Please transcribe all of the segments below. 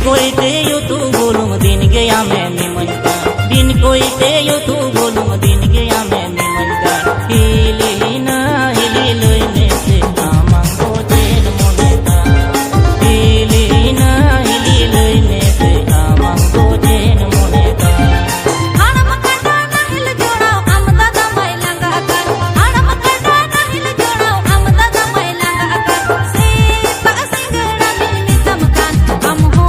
कोई ते यो तू बोलूं दिन गया मैं निमन का दिन कोई ते यो तू बोलूं दिन गया मैं निमन का हिली ना हिली लोने से आमांगो चेन मोने का हिली ना हिली लोने से आमांगो चेन मोने का आड़म कटा ना हिल जोड़ाओ आमदा दमाई लंगा कर आड़म कटा ना हिल जोड़ाओ आमदा दमाई लंगा कर सीता सिंगड़ा मिलनी चमकान हम हो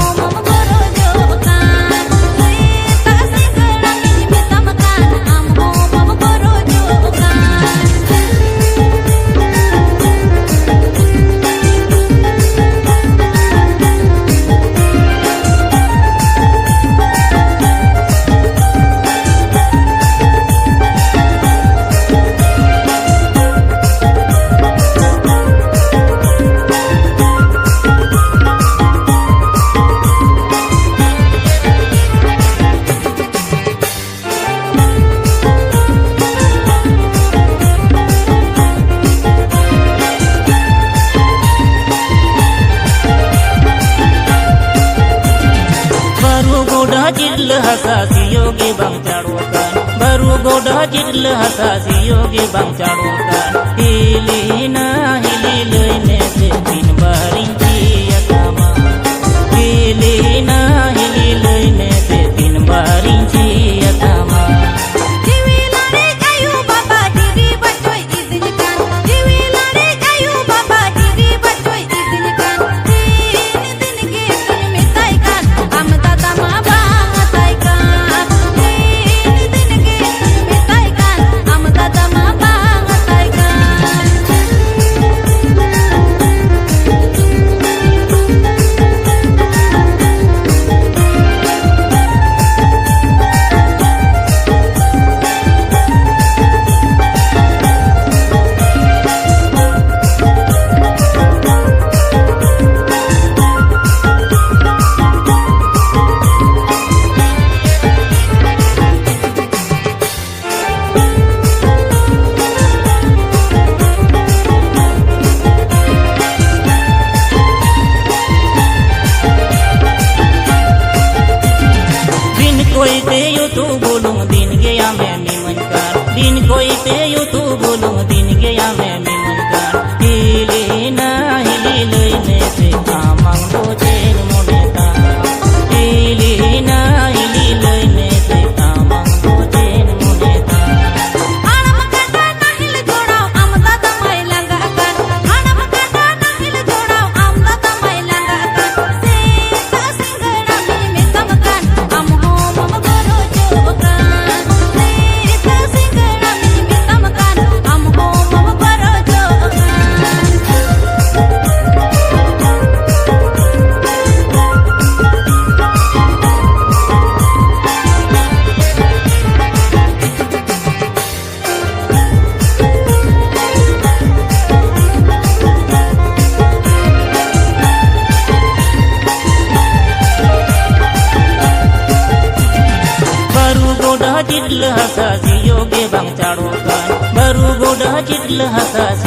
जिल हसासी योगी बंचाड़ोका बरु गोड़ा जिल हसासी योगी बंचाड़ोका हिली ना हिली लोने से दिन बहरिंची यकामा हिली ना हिली लोने से दिन बहरिंची यकामा कोई ते यो तू बोलूं दिन गया मैं निमन का दिन कोई ते यो तू बोलूं दिन गया मैं निमन का हिली ना हिली लोने से आमांगो चेन मोने का हिली ना हिली लोने से आमांगो चेन मोने का आड़म कटा ना हिल जोड़ाओ आमदा दमाई लंगा कर आड़म कटा ना हिल जोड़ाओ आमदा दमाई लंगा कर सीता सिंगड़ा मिलनी चमकान हम हो जिल हसासी योगी बंचाड़ोका बरु गोड़ा जिल हसासी